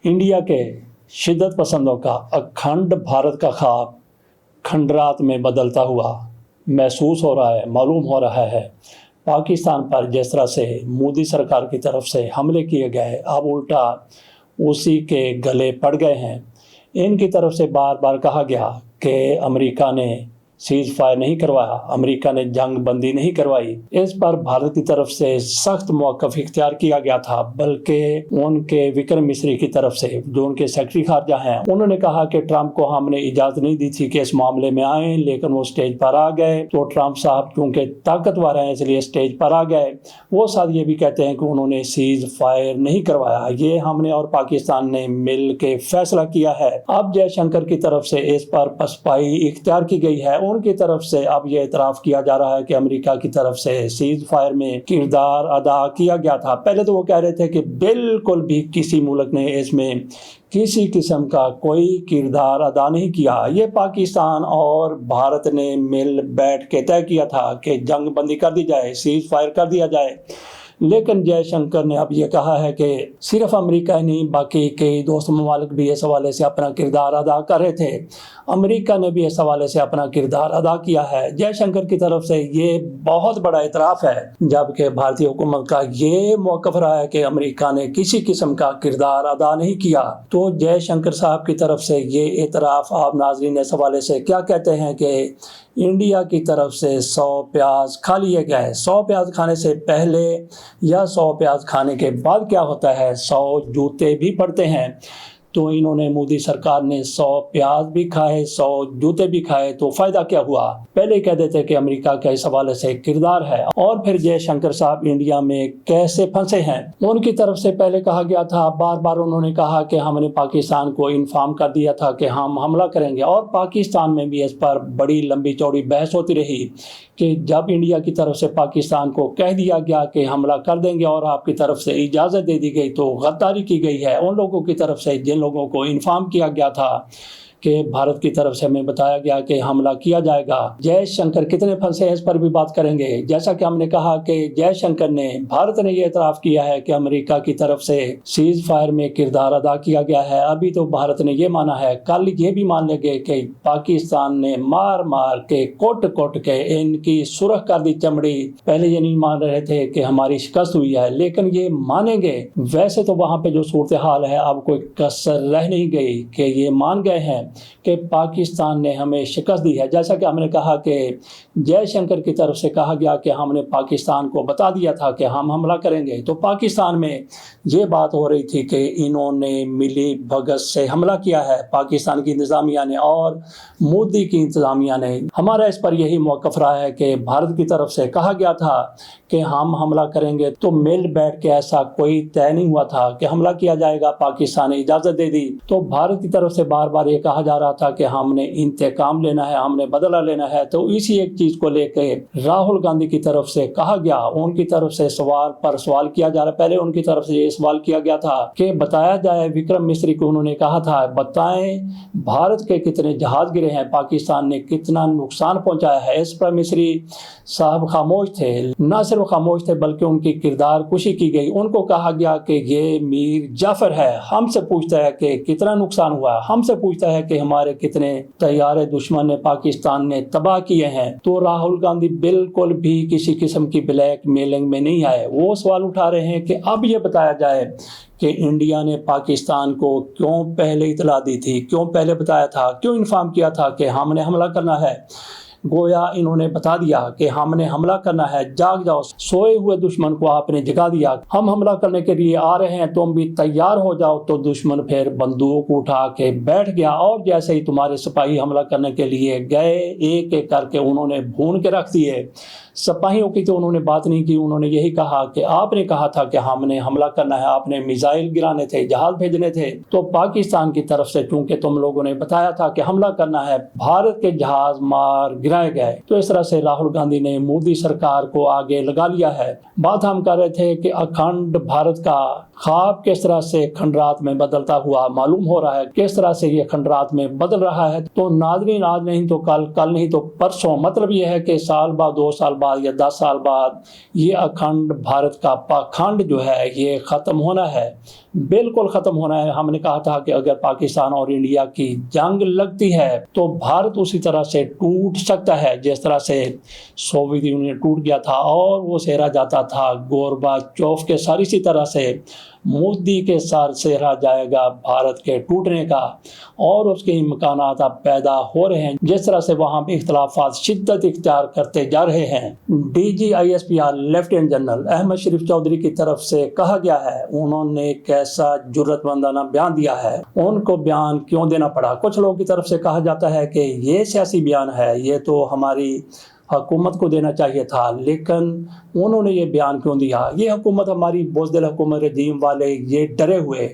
India के शिद्दत पसंदों का अखंड भारत का ख्वाब खंडरात में बदलता हुआ महसूस हो रहा है, मालूम हो रहा है। पाकिस्तान पर जिस तरह से मोदी सरकार की तरफ से हमले किए गए, अब उल्टा उसी के गले पड़ गए हैं। इनकी तरफ से बार बार कहा गया कि अमेरिका ने सीज़ फायर नहीं करवाया, अमेरिका ने जंग बंदी नहीं करवाई। इस पर भारत की तरफ से सख्त मौक़िफ़ इख्तियार किया गया था, बल्कि उनके विक्रम मिस्री की तरफ से जो उनके सेक्रेटरी खारजा हैं, उन्होंने कहा कि ट्रंप को हमने इजाज़त नहीं दी थी कि इस मामले में आए, लेकिन वो स्टेज पर आ गए। तो ट्रंप साहब चूँकि ताकतवर हैं इसलिए स्टेज पर आ गए। वो साथ ये भी कहते हैं कि उन्होंने सीज़ फायर नहीं करवाया, ये हमने और पाकिस्तान ने मिल के फैसला किया है। अब जयशंकर की तरफ से इस पर पसपाई इख्तियार की गई है। उनकी तरफ से अब यह इतराफ़ किया जा रहा है कि अमेरिका की तरफ से सीज़ फायर में किरदार अदा किया गया था। पहले तो वो कह रहे थे कि बिल्कुल भी किसी मुल्क ने इसमें किसी किस्म का कोई किरदार अदा नहीं किया। ये पाकिस्तान और भारत ने मिल बैठ के तय किया था कि जंग बंदी कर दी जाए, सीज़ फायर कर दिया जाए। लेकिन जयशंकर ने अब ये कहा है कि सिर्फ अमेरिका ही नहीं, बाकी कई दोस्त ममालिक भी इस हवाले से अपना किरदार अदा कर रहे थे। अमेरिका ने भी इस हवाले से अपना किरदार अदा किया है। जयशंकर की तरफ से ये बहुत बड़ा इतराफ़ है, जबकि भारतीय हुकूमत का ये मौक़िफ़ रहा है कि अमेरिका ने किसी किस्म का किरदार अदा नहीं किया। तो जयशंकर साहब की तरफ से ये इतराफ़, आप नाज़रीन इस हवाले से क्या कहते हैं कि इंडिया की तरफ से 100 प्याज खा लिए गए। 100 प्याज खाने से पहले या 100 प्याज खाने के बाद क्या होता है, 100 जूते भी पड़ते हैं। तो इन्होंने, मोदी सरकार ने 100 प्याज भी खाए, 100 जूते भी खाए, तो फ़ायदा क्या हुआ? पहले कह देते कि अमेरिका का इस हवाले से किरदार है, और फिर जयशंकर साहब इंडिया में कैसे फंसे हैं। उनकी तरफ से पहले कहा गया था, बार बार उन्होंने कहा कि हमने पाकिस्तान को इन्फॉर्म कर दिया था कि हम हमला करेंगे, और पाकिस्तान में भी इस पर बड़ी लंबी चौड़ी बहस होती रही कि जब इंडिया की तरफ से पाकिस्तान को कह दिया गया कि हमला कर देंगे और आपकी तरफ से इजाज़त दे दी गई, तो गद्दारी की गई है उन लोगों की तरफ से जिन लोगों को इन्फॉर्म किया गया था कि भारत की तरफ से हमें बताया गया कि हमला किया जाएगा। जयशंकर कितने फंसे हैं इस पर भी बात करेंगे। जैसा कि हमने कहा कि जयशंकर ने, भारत ने यह इतराफ़ किया है कि अमेरिका की तरफ से सीज़ फायर में किरदार अदा किया गया है। अभी तो भारत ने यह माना है, कल ये भी मान लेंगे कि पाकिस्तान ने मार मार के कोट कोट के इनकी सुरख कर दी चमड़ी। पहले ये नहीं मान रहे थे कि हमारी शिकस्त हुई है, लेकिन ये मानेंगे। वैसे तो वहाँ पे जो सूरत हाल है, अब कोई कसर रह नहीं गई कि ये मान गए हैं कि पाकिस्तान ने हमें शिकस्त दी है। जैसा कि हमने कहा कि जयशंकर की तरफ से कहा गया कि हमने पाकिस्तान को बता दिया था कि हम हमला करेंगे, तो पाकिस्तान में ये बात हो रही थी कि इन्होंने मिली भगत से हमला किया है, पाकिस्तान की इंतज़ामिया ने और मोदी की इंतज़ामिया ने। हमारा इस पर यही मौक़िफ़ रहा है कि भारत की तरफ से कहा गया था कि हम हमला करेंगे, तो मिल बैठ के ऐसा कोई तय नहीं हुआ था कि हमला किया जाएगा। पाकिस्तान ने इजाज़त दे दी, तो भारत की तरफ से बार बार ये कहा जा रहा था कि हमने इंतकाम लेना है, हमने बदला लेना है। तो इसी एक चीज़ को लेकर राहुल गांधी की तरफ से कहा गया, उनकी तरफ से सवाल पर सवाल किया जा रहा है। पहले उनकी तरफ से ये सवाल किया गया था कि बताया जाए, विक्रम मिस्री को उन्होंने कहा था, बताएं भारत के कितने जहाज गिरे हैं, पाकिस्तान ने कितना नुकसान पहुंचाया है। इस पर मिस्री साहब खामोश थे, न सिर्फ खामोश थे बल्कि उनकी किरदार कुशी की गई। उनको कहा गया कि ये मीर जाफर है, हमसे पूछता है कि कितना नुकसान हुआ, हमसे पूछता है कि हमारे कितने तैयारे दुश्मन ने, पाकिस्तान ने तबाह किए हैं। तो राहुल गांधी बिल्कुल भी किसी किस्म की ब्लैक मेलिंग में नहीं आए। वो सवाल उठा रहे हैं कि अब ये बताया जाए कि इंडिया ने पाकिस्तान को क्यों पहले इतला दी थी, क्यों पहले बताया था, क्यों इन्फॉर्म किया था कि हमने हमला करना है। गोया इन्होंने बता दिया कि हमने हमला करना है, जाग जाओ, सोए हुए दुश्मन को आपने जगा दिया, हम हमला करने के लिए आ रहे हैं, तुम भी तैयार हो जाओ। तो दुश्मन फिर बंदूक उठा के बैठ गया, और जैसे ही तुम्हारे सिपाही हमला करने के लिए गए, एक एक करके उन्होंने भून के रख दिए। सिपाहियों की तो उन्होंने बात नहीं की, उन्होंने यही कहा कि आपने कहा था कि हमने हमला करना है, आपने मिसाइल गिराने थे, जहाज भेजने थे। तो पाकिस्तान की तरफ से चूंकि तुम लोगों ने बताया था कि हमला करना है, भारत के जहाज मार गिराए गए। तो इस तरह से राहुल गांधी ने मोदी सरकार को आगे लगा लिया है। बात हम कर रहे थे कि अखंड भारत का ख्वाब किस तरह से खंडरात में बदलता हुआ मालूम हो रहा है, किस तरह से ये खंडरात में बदल रहा है। तो नाज़रीन, आज नहीं तो कल, कल नहीं तो परसों, मतलब ये है कि साल बाद, 2 साल बाद بعد या 10 साल बाद ये अखंड भारत का पाखंड जो है ये ख़त्म होना है, बिल्कुल ख़त्म होना है। हमने कहा था कि अगर पाकिस्तान और इंडिया की जंग लगती है तो भारत उसी तरह से टूट सकता है जिस तरह से सोवियत यूनियन टूट गया था और वो सेरा जाता था गोरबाचोव के साथ। इसी तरह से मोदी के साथ सेरा जाएगा भारत के टूटने का और उसके इम्कानात अब पैदा हो रहे हैं जिस तरह से वहाँ पे इख्तलाफात शिद्दत इख्तियार करते जा रहे हैं। DGISPR लेफ्टिनेंट जनरल अहमद शरीफ चौधरी की तरफ से कहा गया है, उन्होंने कैसा जुर्रतमंदाना बयान दिया है। उनको बयान क्यों देना पड़ा? कुछ लोगों की तरफ से कहा जाता है कि ये सियासी बयान है, ये तो हमारी हुकूमत को देना चाहिए था, लेकिन उन्होंने ये बयान क्यों दिया? ये हुकूमत हमारी बोझदिल हुकूमत रजीम वाले ये डरे हुए,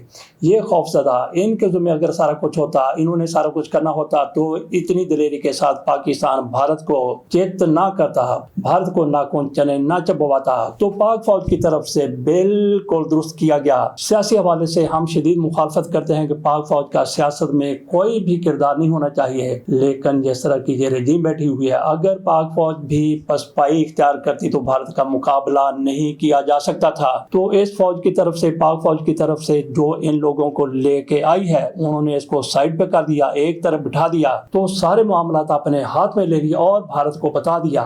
ये खौफजदा, इनके ज़िम्मे अगर सारा कुछ होता, इन्होंने सारा कुछ करना होता तो इतनी दिलेरी के साथ पाकिस्तान भारत को चित ना करता, भारत को नाखून चने ना चबवाता। तो पाक फौज की तरफ से बिल्कुल दुरुस्त किया गया। सियासी हवाले से हम शदीद मुखालफत करते हैं कि पाक फौज का सियासत में कोई भी किरदार नहीं होना चाहिए, लेकिन जिस तरह की ये रजीम बैठी हुई है, अगर पाक फौज भी पसपाई इख्तियार करती तो भारत का मुकाबला नहीं किया जा सकता था। तो इस फौज की तरफ से, पाक फौज की तरफ से जो इन लोगों को लेके आई है, उन्होंने इसको साइड पे कर दिया, एक तरफ बिठा दिया, तो सारे मामला अपने हाथ में ले लिया और भारत को बता दिया।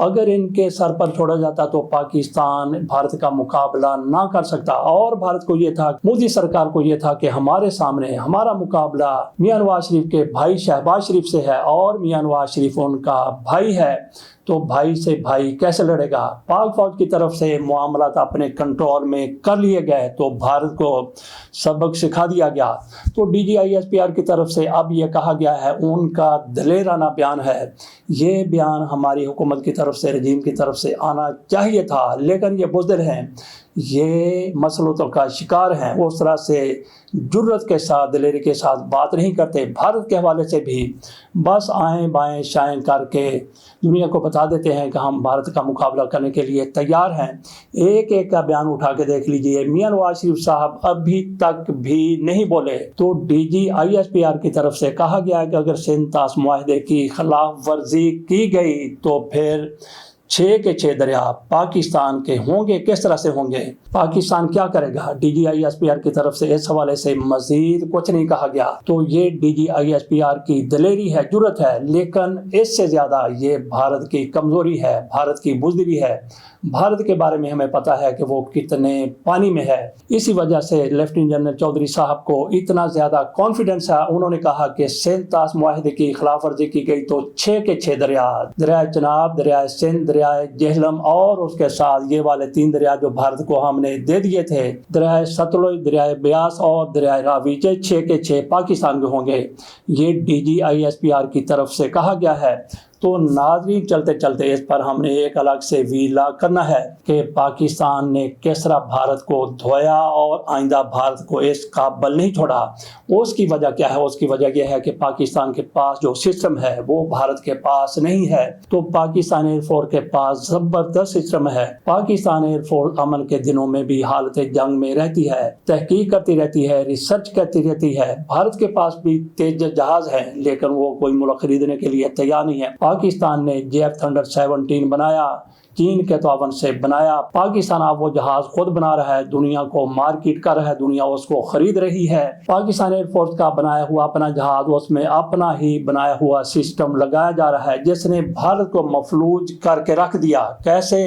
अगर इनके सर पर छोड़ा जाता तो पाकिस्तान भारत का मुकाबला ना कर सकता। और भारत को ये था, मोदी सरकार को ये था कि हमारे सामने हमारा मुकाबला मियां नवाज शरीफ के भाई शहबाज शरीफ से है और मियां नवाज शरीफ उनका भाई है, तो भाई से भाई कैसे लड़ेगा? पाक फौज की तरफ से मामला अपने कंट्रोल में कर लिए गए तो भारत को सबक सिखा दिया गया। तो DGISPR की तरफ से अब यह कहा गया है, उनका दलेराना बयान है, ये बयान हमारी हुकूमत की तरफ से, रजीम की तरफ से आना चाहिए था, लेकिन ये बुज़दिल हैं, ये मसलों का शिकार हैं, उस तरह से जुर्रत के साथ, दिलेरी के साथ बात नहीं करते। भारत के हवाले से भी बस आएँ बाएँ शाएँ करके दुनिया को बता देते हैं कि हम भारत का मुकाबला करने के लिए तैयार हैं। एक एक का बयान उठा के देख लीजिए, मियां नवाज शरीफ साहब अभी तक भी नहीं बोले। तो DGISPR की तरफ से कहा गया है कि अगर सिंध ताश मुआहदे की खिलाफ वर्जी की गई तो फिर 6 के 6 दरिया पाकिस्तान के होंगे। किस तरह से होंगे? पाकिस्तान क्या करेगा? DGISPR की तरफ से इस हवाले से मजीद कुछ नहीं कहा गया। तो ये DGISPR की दलेरी है, जुर्रत है, लेकिन इससे ज़्यादा ये भारत की कमज़ोरी है, भारत की बुज़दिली है। भारत के बारे में हमें पता है कि वो कितने पानी में है। इसी वजह से लेफ्टिनेंट जनरल चौधरी साहब को इतना ज़्यादा कॉन्फिडेंस है, उन्होंने कहा कि सिंध ताश मुआहदे की खिलाफ वर्जी की गई तो 6 के 6 दरिया, दरियाए चनाब, दरियाए सिंध, दरियाए जेहलम और उसके साथ ये वाले 3 दरिया जो भारत को हमने दे दिए थे, दरियाए सतलुज, दरियाए ब्यास और दरियाए रावी, 6 के 6 पाकिस्तान के होंगे। ये DGISPR की तरफ से कहा गया है। तो नाज़रीन, चलते चलते इस पर हमने एक अलग से वीला करना है कि पाकिस्तान ने किस तरह भारत को धोया और आइंदा भारत को इस काबिल नहीं छोड़ा। उसकी वजह क्या है? उसकी वजह यह है कि पाकिस्तान के पास जो सिस्टम है वो भारत के पास नहीं है। तो पाकिस्तान एयरफोर्स के पास ज़बरदस्त सिस्टम है। पाकिस्तान एयरफोर्स अमन के दिनों में भी हालत जंग में रहती है, तहकीक करती रहती है, रिसर्च करती रहती है। भारत के पास भी तेज जहाज है, लेकिन वो कोई मुल्क खरीदने के लिए तैयार नहीं है। पाकिस्तान ने JF थंडर 17 बनाया, चीन के तावन से बनाया। पाकिस्तान अब वो जहाज खुद बना रहा है, दुनिया को मार्केट कर रहा है, दुनिया उसको खरीद रही है। पाकिस्तान एयरफोर्स का बनाया हुआ अपना जहाज, उसमें अपना ही बनाया हुआ सिस्टम लगाया जा रहा है जिसने भारत को मफलूज करके रख दिया। कैसे?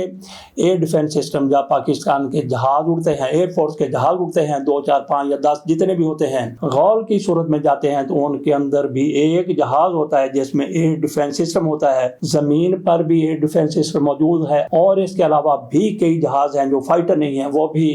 एयर डिफेंस सिस्टम, जब पाकिस्तान के जहाज उड़ते हैं, एयरफोर्स के जहाज उड़ते हैं, 2, 4, 5 या 10 जितने भी होते हैं, गौल की सूरत में जाते हैं तो उनके अंदर भी एक जहाज होता है जिसमें एयर डिफेंस सिस्टम होता है। जमीन पर भी एयर डिफेंस सिस्टम मौजूद है और इसके अलावा भी कई जहाज हैं जो फाइटर नहीं हैं, वो भी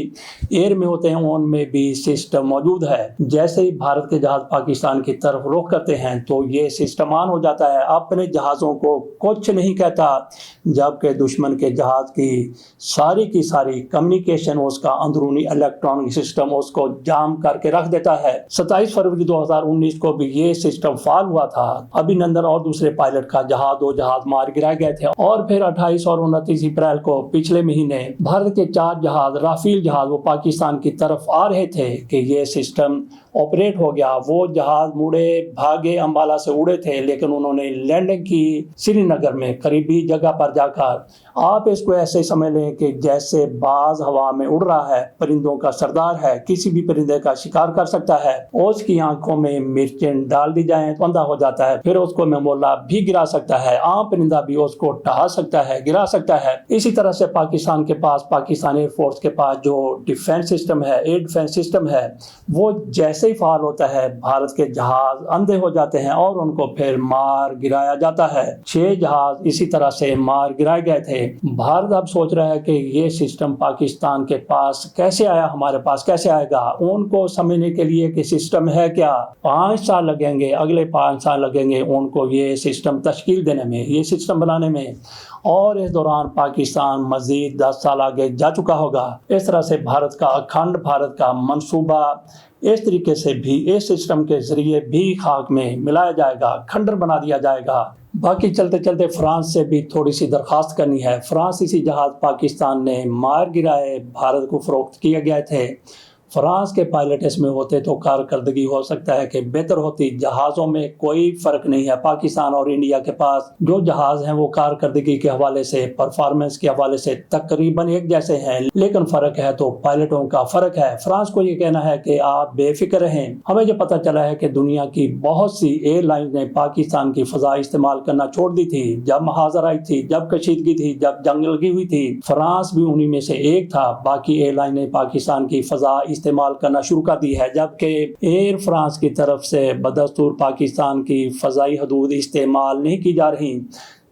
एयर में होते हैं, उनमें भी सिस्टम मौजूद है। जैसे ही भारत के जहाज पाकिस्तान की तरफ रुख करते हैं तो ये सिस्टम ऑन हो जाता है, अपने जहाज़ों को कुछ नहीं कहता, जबकि दुश्मन के जहाज की सारी कम्युनिकेशन, उसका अंदरूनी इलेक्ट्रॉनिक सिस्टम उसको जाम करके रख देता है। 27 फरवरी 2019 को भी ये सिस्टम फाल हुआ था। अभिनंदन और दूसरे पायलट का जहाज, 2 जहाज मार गिराए गए थे। और फिर 28 और 29 अप्रैल को पिछले महीने भारत के 4 जहाज, राफेल जहाज, वो पाकिस्तान की तरफ आ रहे थे कि ये सिस्टम ऑपरेट हो गया। वो जहाज मुड़े भागे, अंबाला से उड़े थे, लेकिन उन्होंने लैंडिंग की श्रीनगर में करीबी जगह पर जाकर। आप इसको ऐसे समझ लें कि जैसे बाज हवा में उड़ रहा है, परिंदों का सरदार है, किसी भी परिंदे का शिकार कर सकता है। उसकी आंखों में मिर्चें डाल दी जाए तो अंधा हो जाता है, फिर उसको मेमोला भी गिरा सकता है, आम परिंदा भी उसको ढहा सकता है, गिरा सकता है। इसी तरह से पाकिस्तान के पास, पाकिस्तान एयरफोर्स के पास जो डिफेंस सिस्टम है, एयर डिफेंस सिस्टम है, वो जैसे ही फाल होता है, भारत के जहाज अंधे हो जाते हैं और उनको फिर मार गिराया जाता है। 6 जहाज इसी तरह से मार गिराए गए थे। भारत अब सोच रहा है कि ये सिस्टम पाकिस्तान के पास कैसे आया, हमारे पास कैसे आएगा। उनको समझने के लिए कि सिस्टम है क्या, 5 साल लगेंगे, अगले 5 साल लगेंगे उनको ये सिस्टम तश्कील देने में, ये सिस्टम बनाने में, और इस दौरान पाकिस्तान मजीद 10 साल आगे जा चुका होगा। इस तरह से भारत का अखंड भारत का मंसूबा इस तरीके से भी, इस सिस्टम के जरिए भी खाक में मिलाया जाएगा, खंडर बना दिया जाएगा। बाकी चलते चलते फ्रांस से भी थोड़ी सी दरख्वास्त करनी है। फ्रांसीसी जहाज पाकिस्तान ने मार गिराए, भारत को फरोख्त किए गए थे। फ्रांस के पायलट इसमें होते तो कारकर्दगी हो सकता है कि बेहतर होती। जहाज़ों में कोई फ़र्क नहीं है, पाकिस्तान और इंडिया के पास जो जहाज़ हैं वो कारकर्दगी के हवाले से, परफॉर्मेंस के हवाले से तकरीबन एक जैसे हैं, लेकिन फ़र्क है तो पायलटों का फ़र्क है। फ्रांस को ये कहना है कि आप बेफिक्र रहें। हमें जो पता चला है कि दुनिया की बहुत सी एयरलाइन ने पाकिस्तान की फ़ज़ा इस्तेमाल करना छोड़ दी थी, जब महाजर आई थी, जब कशीदगी थी, जब जंग लगी हुई थी। फ्रांस भी उन्हीं में से एक था। बाकी एयरलाइन ने पाकिस्तान की फ़ज़ा इस्तेमाल करना शुरू कर दी है, जबकि एयर फ्रांस की तरफ से बदस्तूर पाकिस्तान की फ़ज़ाई हदूद इस्तेमाल नहीं की जा रही।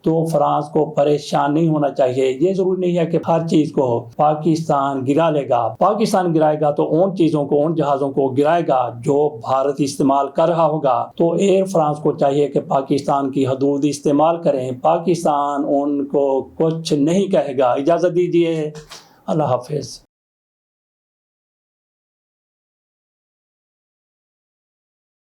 तो फ्रांस को परेशान नहीं होना चाहिए। ये ज़रूरी नहीं है कि हर चीज़ को पाकिस्तान गिरा लेगा। पाकिस्तान गिराएगा तो उन चीज़ों को, उन जहाज़ों को गिराएगा जो भारत इस्तेमाल कर रहा होगा। तो एयर फ्रांस को चाहिए कि पाकिस्तान की हदूद इस्तेमाल करें। पाकिस्तान उनको कुछ नहीं कहेगा। इजाज़त दीजिए, अल्लाह हाफिज़।